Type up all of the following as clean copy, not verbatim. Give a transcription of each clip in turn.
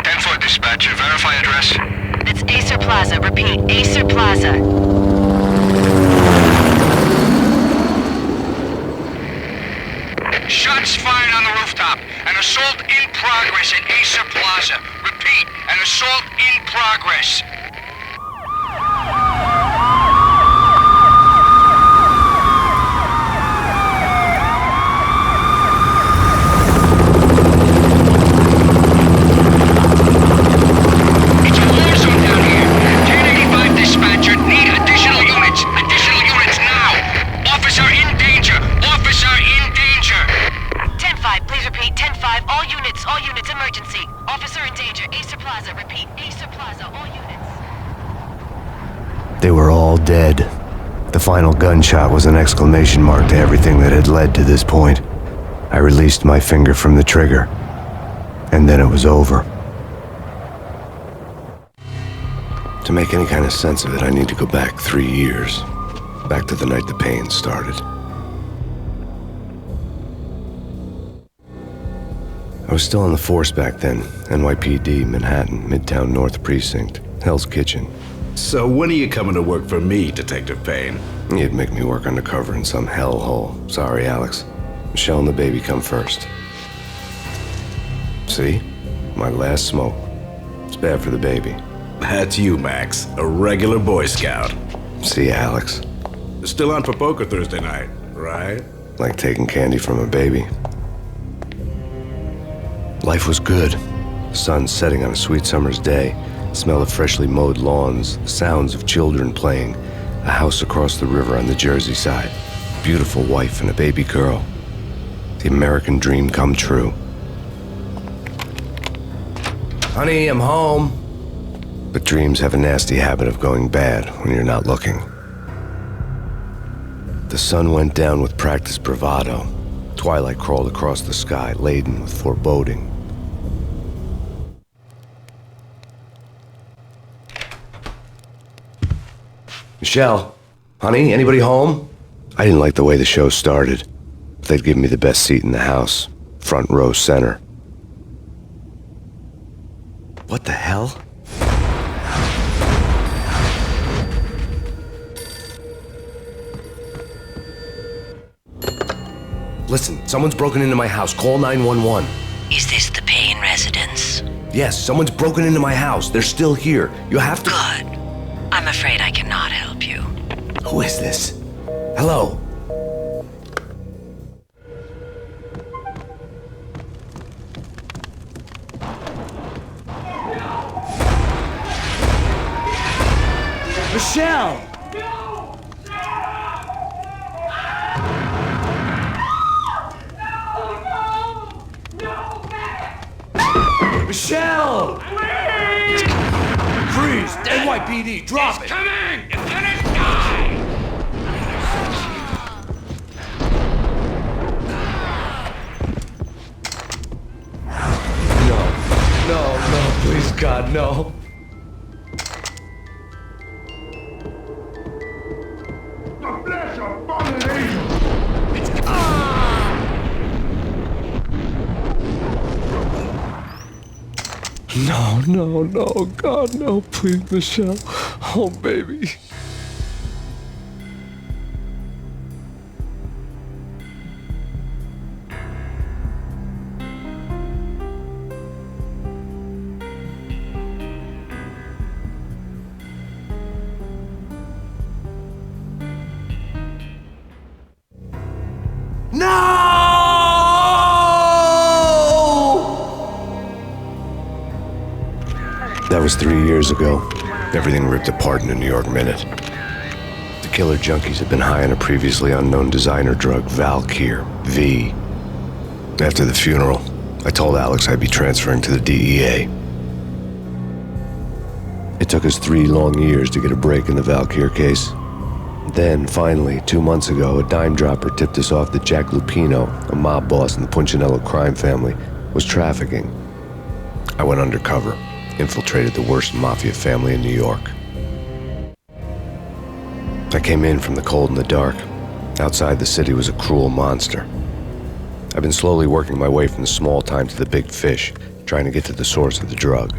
10-4 dispatcher. Verify address. It's Acer Plaza. Repeat, Acer Plaza. Shots fired on the rooftop. An assault in progress at Acer Plaza. Repeat, an assault in progress. It's a war zone down here. 1085 dispatcher. Need additional units. Additional units now. Officer in danger. Officer in danger. 10-5, please repeat. 10-5, all units, emergency. Officer in danger, Acer Plaza. Repeat, Acer Plaza, all units. They were all dead. The final gunshot was an exclamation mark to everything that had led to this point. I released my finger from the trigger, and then it was over. To make any kind of sense of it, I need to go back 3 years. Back to the night the pain started. I was still on the force back then. NYPD, Manhattan, Midtown North Precinct, Hell's Kitchen. So when are you coming to work for me, Detective Payne? You'd make me work undercover in some hellhole. Sorry, Alex. Michelle and the baby come first. See? My last smoke. It's bad for the baby. That's you, Max. A regular Boy Scout. See, Alex. Still on for poker Thursday night, right? Like taking candy from a baby. Life was good. The sun setting on a sweet summer's day. Smell of freshly mowed lawns. The sounds of children playing. A house across the river on the Jersey side. Beautiful wife and a baby girl. The American dream come true. Honey, I'm home. But dreams have a nasty habit of going bad when you're not looking. The sun went down with practiced bravado. Twilight crawled across the sky, laden with foreboding. Michelle, honey, anybody home? I didn't like the way the show started. They'd give me the best seat in the house, front row center. What the hell? Listen, someone's broken into my house. Call 911. Is this the Payne residence? Yes, someone's broken into my house. They're still here. You have to... Good. I'm afraid I cannot help you. Who is this? Hello? Michelle! Michelle! Please! Freeze! NYPD, drop it! Coming! It's gonna die! No, please God, no. The flesh of fallen angels! No, God, no, please, Michelle. Oh, baby. That was 3 years ago. Everything ripped apart in a New York minute. The killer junkies had been high on a previously unknown designer drug, Valkyr, V. After the funeral, I told Alex I'd be transferring to the DEA. It took us 3 long years to get a break in the Valkyr case. Then, finally, 2 months ago, a dime dropper tipped us off that Jack Lupino, a mob boss in the Punchinello crime family, was trafficking. I went undercover, infiltrated the worst mafia family in New York. I came in from the cold and the dark. Outside the city was a cruel monster. I've been slowly working my way from the small time to the big fish, trying to get to the source of the drug.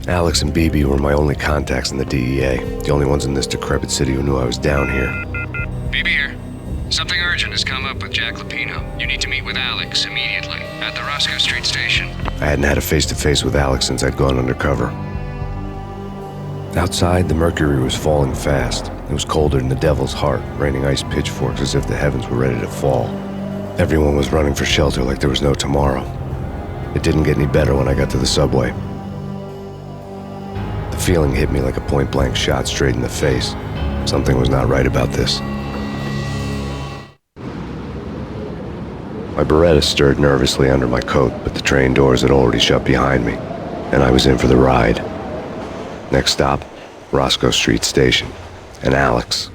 Alex and BB were my only contacts in the DEA, the only ones in this decrepit city who knew I was down here. BB here. Something urgent has come up with Jack Lupino. You need to meet with Alex immediately at the Roscoe Street station. I hadn't had a face-to-face with Alex since I'd gone undercover. Outside, the mercury was falling fast. It was colder than the devil's heart, raining ice pitchforks as if the heavens were ready to fall. Everyone was running for shelter like there was no tomorrow. It didn't get any better when I got to the subway. The feeling hit me like a point-blank shot straight in the face. Something was not right about this. My Beretta stirred nervously under my coat, but the train doors had already shut behind me, and I was in for the ride. Next stop, Roscoe Street Station, and Alex.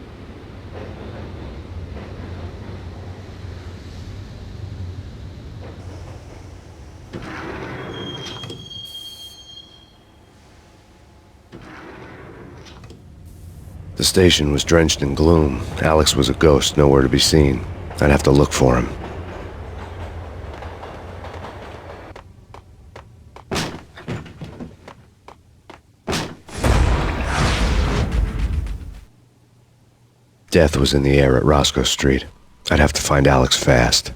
The station was drenched in gloom. Alex was a ghost, nowhere to be seen. I'd have to look for him. Death was in the air at Roscoe Street. I'd have to find Alex fast.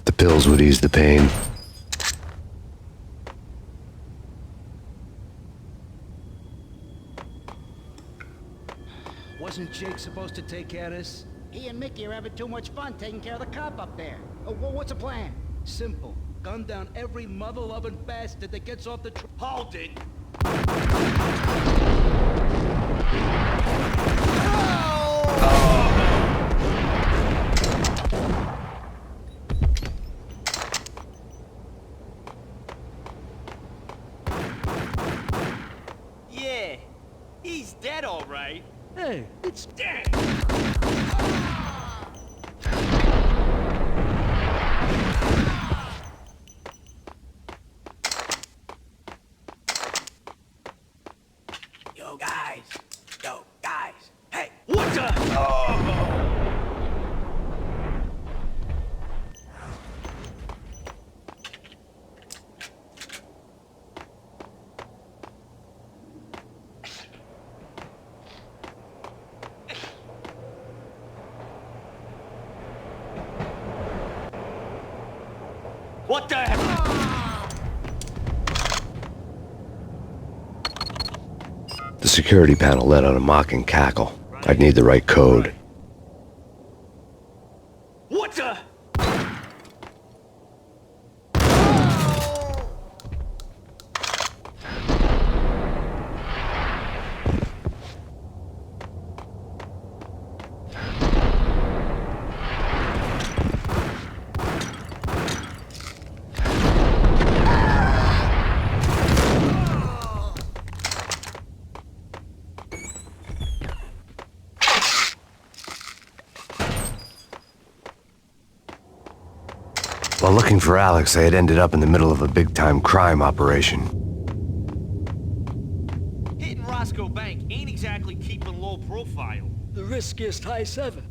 The pills would ease the pain. Wasn't Jake supposed to take care of this? He and Mickey are having too much fun taking care of the cop up there. What's the plan? Simple. Gun down every mother-loving bastard that gets off the Hold it! Yeah, he's dead all right. Hey, it's dead! Yo guys, hey, What the? what the hell? The security panel let out a mocking cackle. I'd need the right code. What the? While looking for Alex, I had ended up in the middle of a big-time crime operation. Hitting Roscoe Bank ain't exactly keeping low profile. The riskiest heist ever.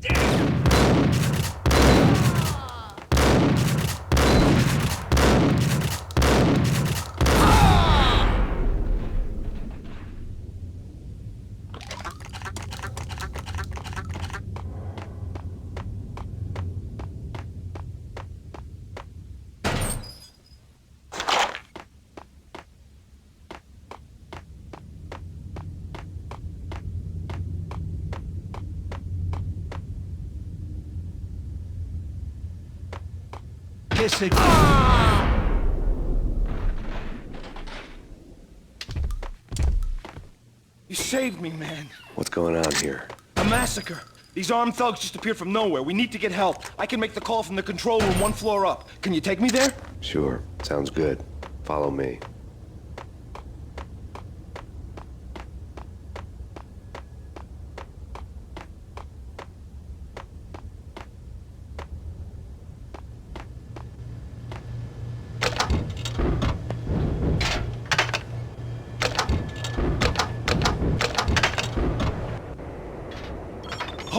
Kiss it. You saved me, man. What's going on here? A massacre. These armed thugs just appeared from nowhere. We need to get help. I can make the call from the control room 1 floor up. Can you take me there? Sure, sounds good. Follow me.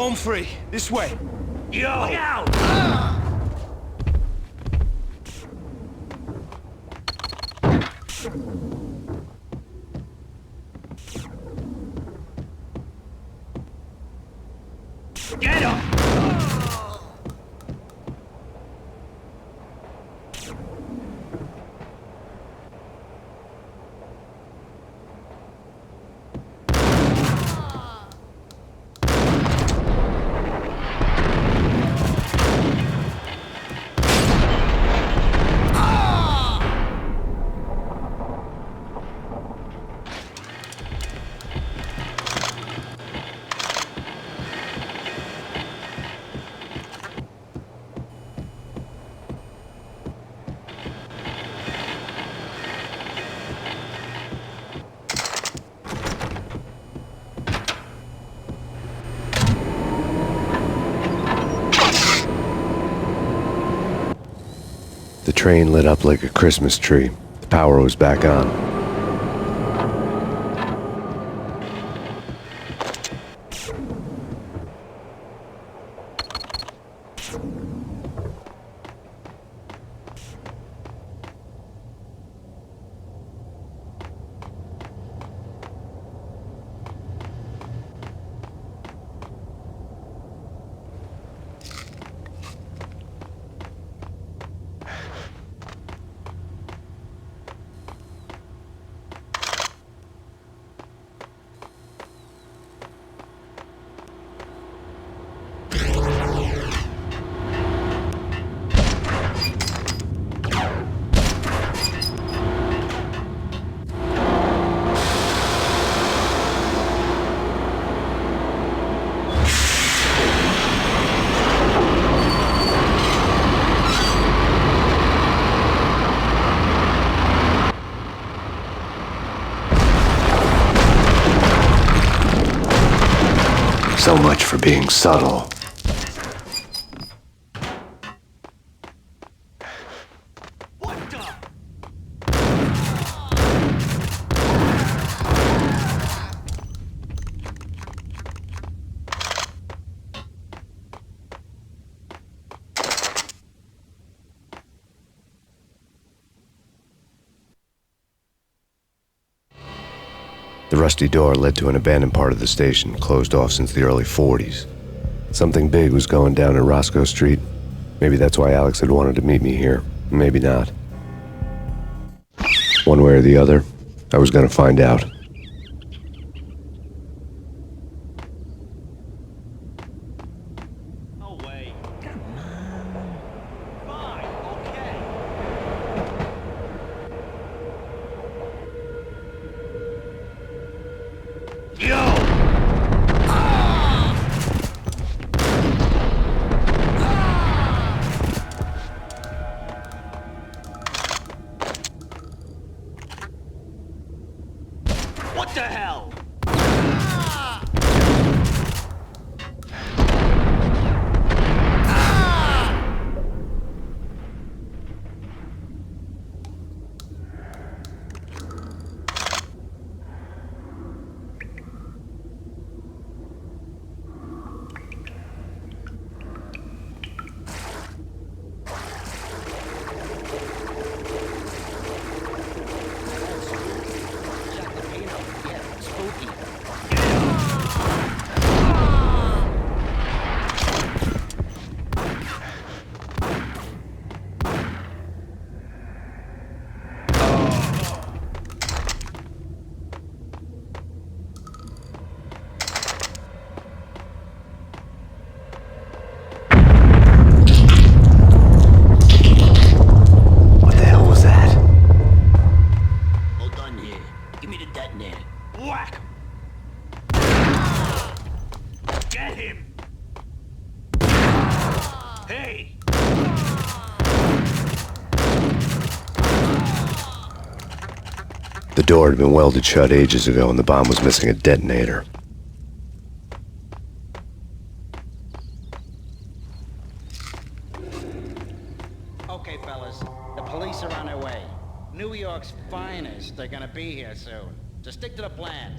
Home free. This way. Yo! Look out! Get him! The train lit up like a Christmas tree. The power was back on. So much for being subtle. What the? The rusty door led to an abandoned part of the station, closed off since the early 40s. Something big was going down at Roscoe Street. Maybe that's why Alex had wanted to meet me here. Maybe not. One way or the other, I was gonna find out. No way. Come on. Fine, okay. Yo! What the hell? Yeah, spooky. What the hell was that? Hold on here. Give me the detonator. Whack! Get him! Hey! The door had been welded shut ages ago and the bomb was missing a detonator. Okay, fellas. The police are on their way. New York's finest. They're gonna be here soon. So stick to the plan.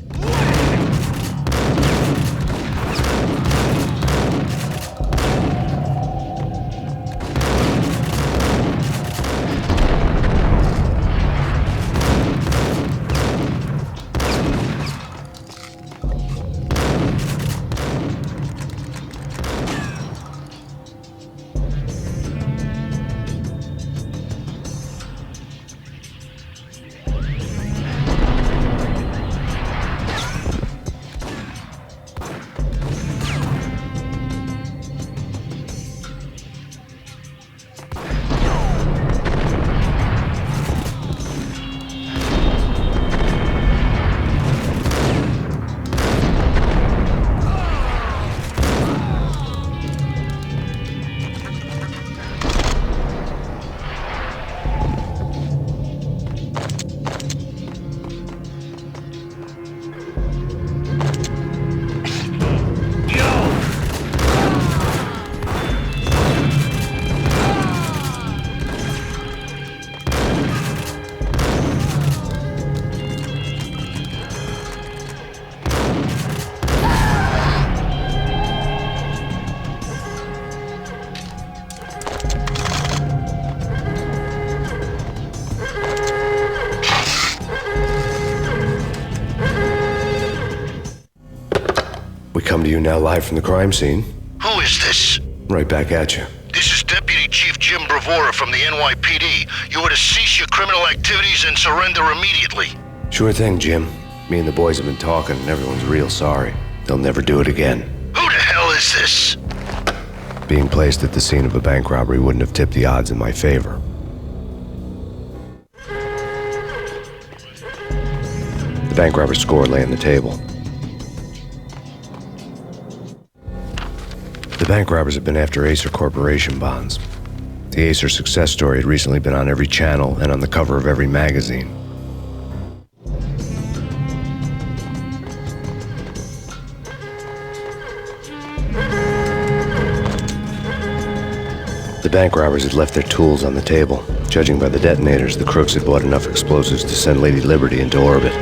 We come to you now live from the crime scene. Who is this? Right back at you. This is Deputy Chief Jim Bravura from the NYPD. You are to cease your criminal activities and surrender immediately. Sure thing, Jim. Me and the boys have been talking, and everyone's real sorry. They'll never do it again. Who the hell is this? Being placed at the scene of a bank robbery wouldn't have tipped the odds in my favor. The bank robber's score lay on the table. The bank robbers had been after Acer Corporation bonds. The Acer success story had recently been on every channel and on the cover of every magazine. The bank robbers had left their tools on the table. Judging by the detonators, the crooks had bought enough explosives to send Lady Liberty into orbit.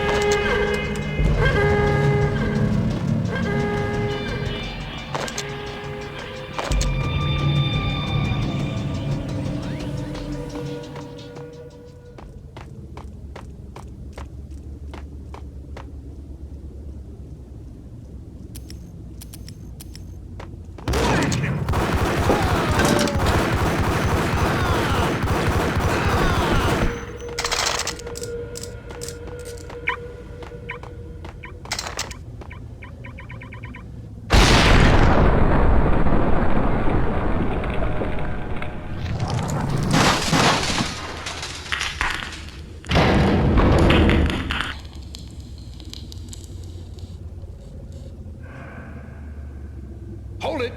Hold it!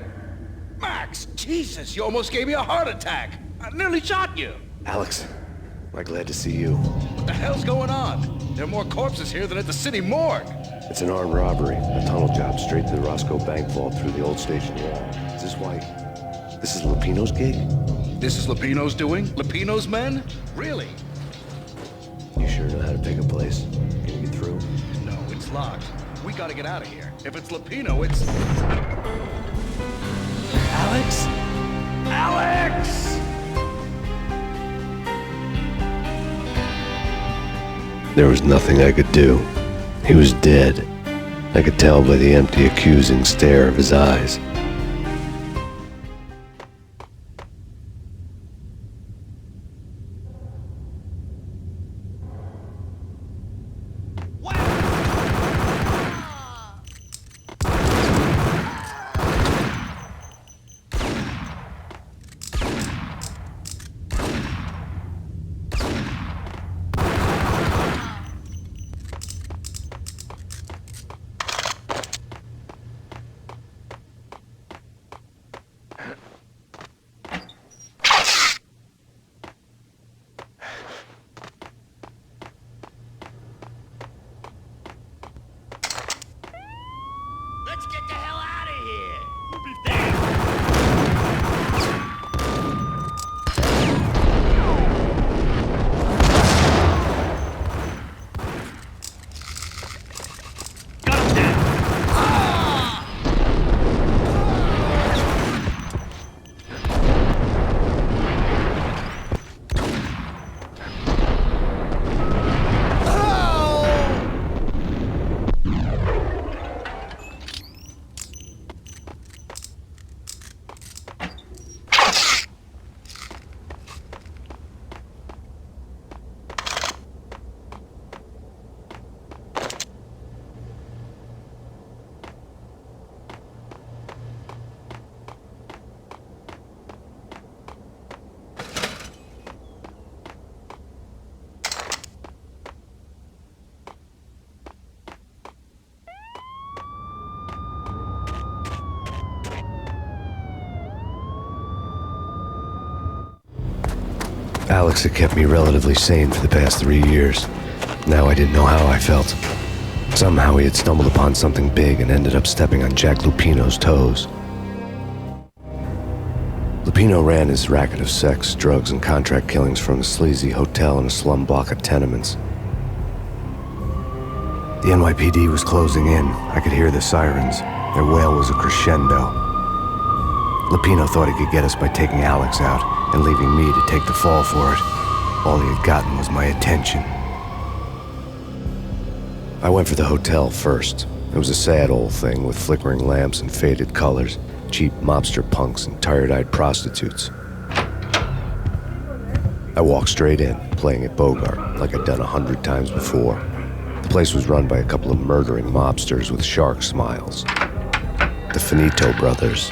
Max! Jesus, you almost gave me a heart attack! I nearly shot you! Alex, I'm glad to see you. What the hell's going on? There are more corpses here than at the city morgue! It's an armed robbery, a tunnel job straight to the Roscoe Bank vault through the old station wall. Is this why... this is Lupino's gig? This is Lupino's doing? Lupino's men? Really? You sure know how to pick a place? Can you get through? No, it's locked. We gotta get out of here. If it's Lupino, it's... Alex? Alex! There was nothing I could do. He was dead. I could tell by the empty, accusing stare of his eyes. Let's get the hell out of here! We'll be Alex had kept me relatively sane for the past 3 years. Now I didn't know how I felt. Somehow he had stumbled upon something big and ended up stepping on Jack Lupino's toes. Lupino ran his racket of sex, drugs, and contract killings from a sleazy hotel in a slum block of tenements. The NYPD was closing in. I could hear the sirens. Their wail was a crescendo. Lupino thought he could get us by taking Alex out and leaving me to take the fall for it. All he had gotten was my attention. I went for the hotel first. It was a sad old thing with flickering lamps and faded colors, cheap mobster punks and tired-eyed prostitutes. I walked straight in, playing at Bogart, like I'd done 100 times before. The place was run by a couple of murdering mobsters with shark smiles. The Finito brothers.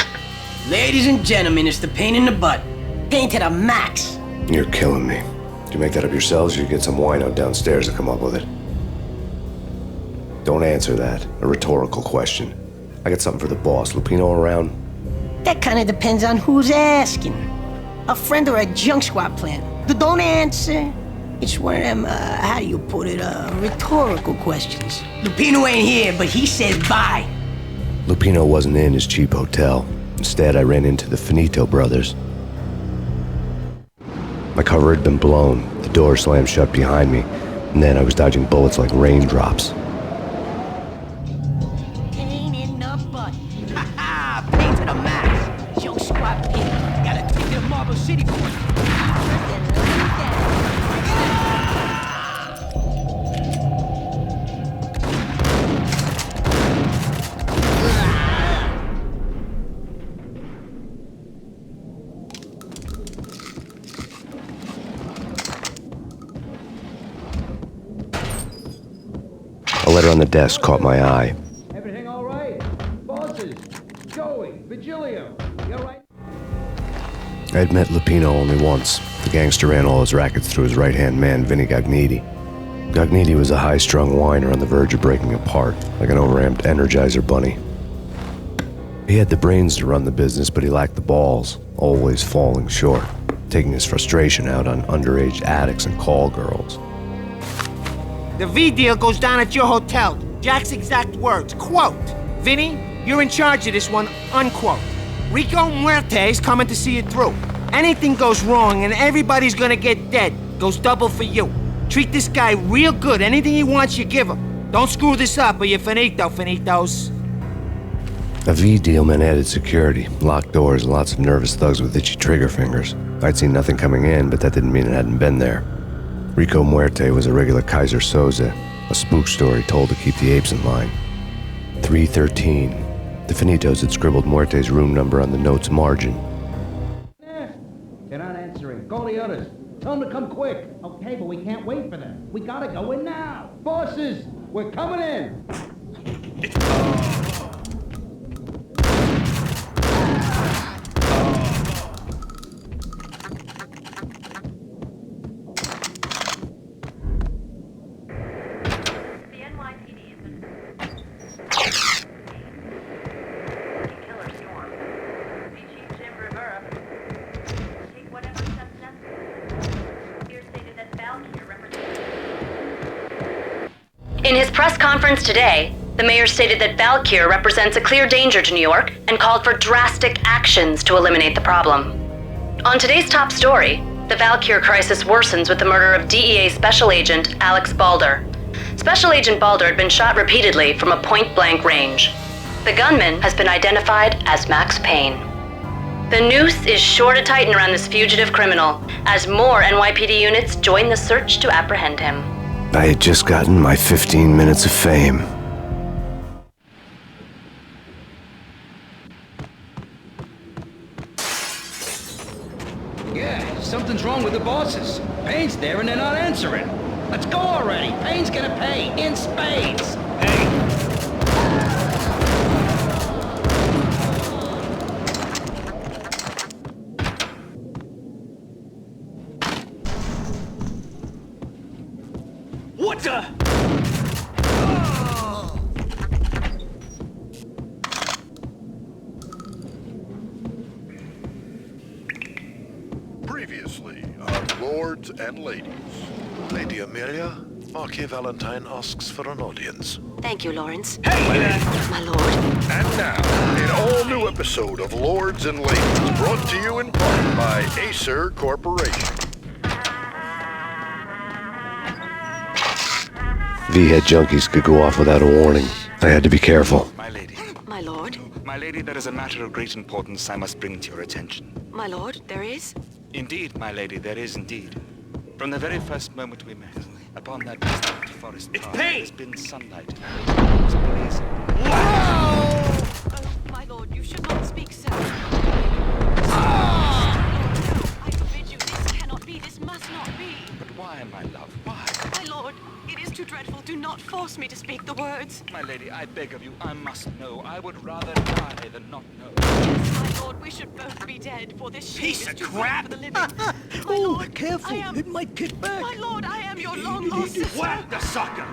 Ladies and gentlemen, it's the pain in the butt. Pain to the max. You're killing me. Did you make that up yourselves, or you get some wino downstairs to come up with it? Don't answer that. A rhetorical question. I got something for the boss. Lupino around? That kind of depends on who's asking. A friend or a junk squad plan. Don't answer. It's one of them, how do you put it, rhetorical questions. Lupino ain't here, but he said bye. Lupino wasn't in his cheap hotel. Instead, I ran into the Finito brothers. My cover had been blown, the door slammed shut behind me, and then I was dodging bullets like raindrops. Pain in the butt. Ha ha! Pain to the max. Junk squad pain. Got a ticket to Marble City for it. A letter on the desk caught my eye. Everything all right? Bosses, Joey, Vigilio, you all right? I had met Lupino only once. The gangster ran all his rackets through his right-hand man, Vinny Gagniti. Gagniti was a high-strung whiner on the verge of breaking apart, like an overamped Energizer bunny. He had the brains to run the business, but he lacked the balls, always falling short, taking his frustration out on underage addicts and call girls. The V deal goes down at your hotel. Jack's exact words, quote, "Vinny, you're in charge of this one," unquote. Rico Muerte's coming to see it through. Anything goes wrong and everybody's gonna get dead. Goes double for you. Treat this guy real good. Anything he wants, you give him. Don't screw this up or you're finito, finitos. A V deal meant added security, locked doors, and lots of nervous thugs with itchy trigger fingers. I'd seen nothing coming in, but that didn't mean it hadn't been there. Rico Muerte was a regular Kaiser Soze, a spook story told to keep the apes in line. 313. The Finitos had scribbled Muerte's room number on the note's margin. They're not answering. Call the others. Tell them to come quick. Okay, but we can't wait for them. We gotta go in now. Bosses, we're coming in. In his press conference today, the mayor stated that Valkyr represents a clear danger to New York and called for drastic actions to eliminate the problem. On today's top story, the Valkyr crisis worsens with the murder of DEA Special Agent Alex Balder. Special Agent Balder had been shot repeatedly from a point-blank range. The gunman has been identified as Max Payne. The noose is sure to tighten around this fugitive criminal as more NYPD units join the search to apprehend him. I had just gotten my 15 minutes of fame. Yeah, something's wrong with the bosses. Payne's there and they're not answering. Let's go already. Payne's gonna pay in spades. Hey. What the? Previously on Lords and Ladies. Lady Amelia, Marquis Valentine asks for an audience. Thank you, Lawrence. Hey, my lord. And now, an all-new episode of Lords and Ladies, brought to you in part by Acer Corporation. V-head junkies could go off without a warning. I had to be careful. My lady. My lord. My lady, there is a matter of great importance I must bring to your attention. My lord, there is? Indeed, my lady, there is indeed. From the very first moment we met, upon that distant forest path, there has been sunlight. Police, Please, my lady, I beg of you, I must know. I would rather die than not know. My lord, we should both be dead, for this shame Piece is of too crap! great for the living. My lord, careful. I am... It might kick back. My lord, I am your long-lost sister. Whack the sucker!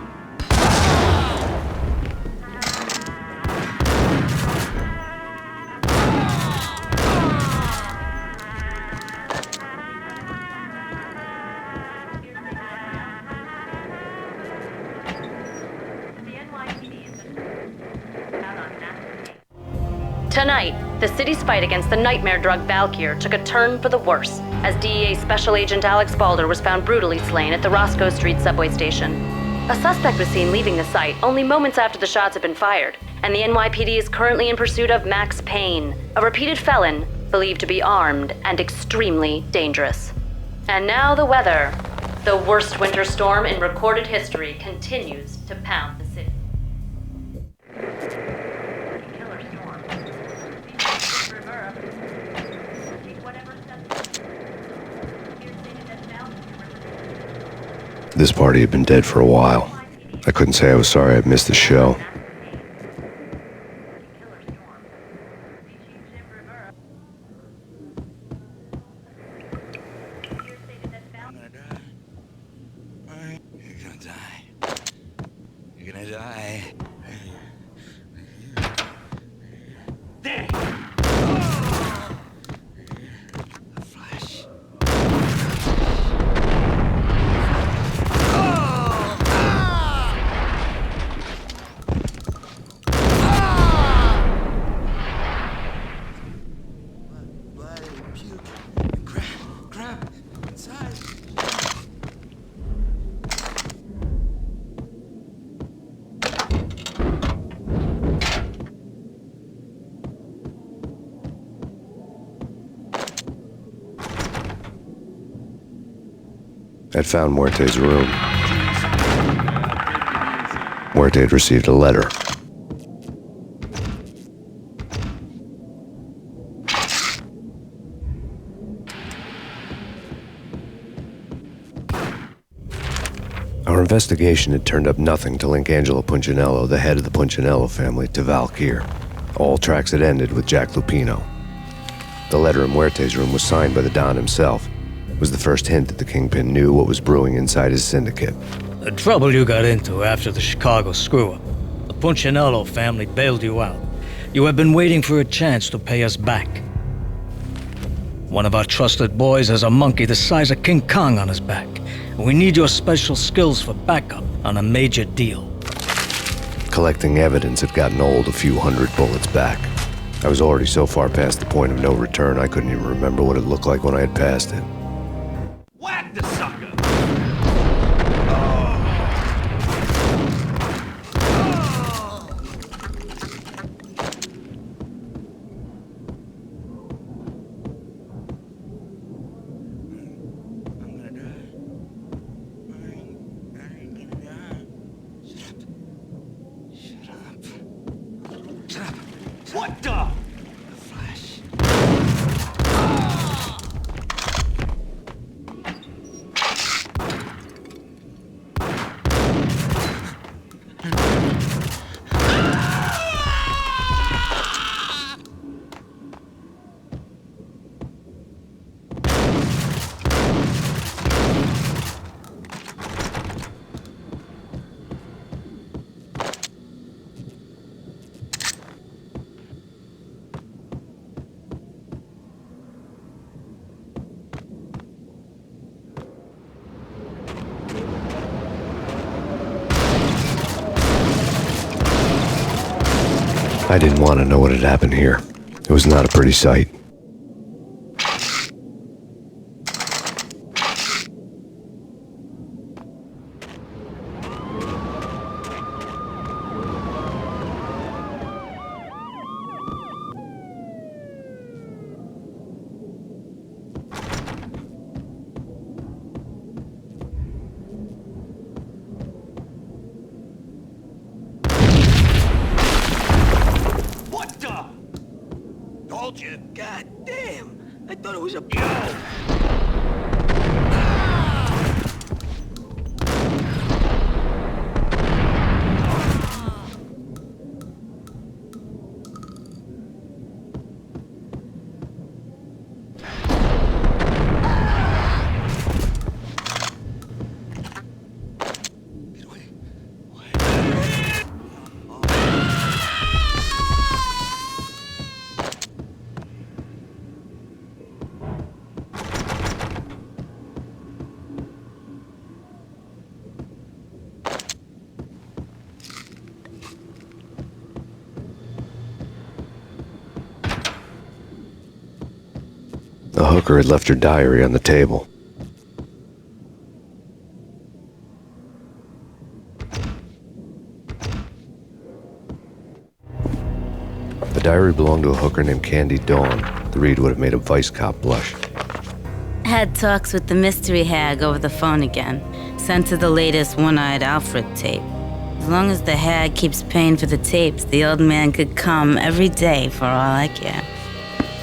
Tonight, the city's fight against the nightmare drug Valkyr took a turn for the worse, as DEA Special Agent Alex Balder was found brutally slain at the Roscoe Street subway station. A suspect was seen leaving the site only moments after the shots had been fired, and the NYPD is currently in pursuit of Max Payne, a repeated felon believed to be armed and extremely dangerous. And now the weather. The worst winter storm in recorded history continues to pound the city. This party had been dead for a while. I couldn't say I was sorry I'd missed the show. You're gonna die. You're gonna die. There! The flash. Blood and puke and crap inside. I'd found Muerte's room. Muerte had received a letter. Our investigation had turned up nothing to link Angelo Punchinello, the head of the Punchinello family, to Valkyr. All tracks had ended with Jack Lupino. The letter in Muerte's room was signed by the Don himself. It was the first hint that the Kingpin knew what was brewing inside his syndicate. The trouble you got into after the Chicago screw-up. The Punchinello family bailed you out. You have been waiting for a chance to pay us back. One of our trusted boys has a monkey the size of King Kong on his back. We need your special skills for backup on a major deal. Collecting evidence had gotten old a few hundred bullets back. I was already so far past the point of no return I couldn't even remember what it looked like when I had passed it. Whack the sucker! What the? The flash. I didn't want to know what had happened here. It was not a pretty sight. Told you. God damn! I thought it was a... A hooker had left her diary on the table. The diary belonged to a hooker named Candy Dawn. The read would have made a vice cop blush. Had talks with the mystery hag over the phone again. Sent her the latest One-Eyed Alfred tape. As long as the hag keeps paying for the tapes, the old man could come every day for all I care.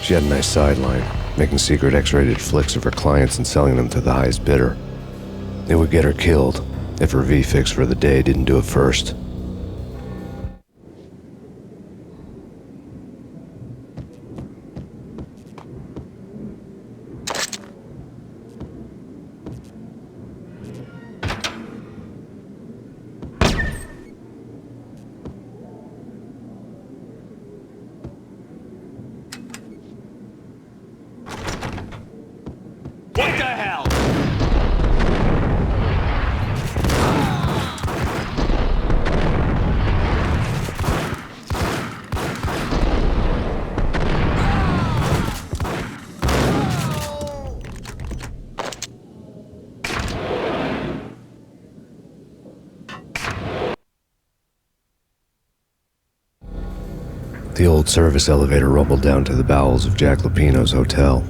She had a nice sideline, making secret X-rated flicks of her clients and selling them to the highest bidder. It would get her killed if her V-fix for the day didn't do it first. What the hell? The old service elevator rumbled down to the bowels of Jack Lupino's hotel.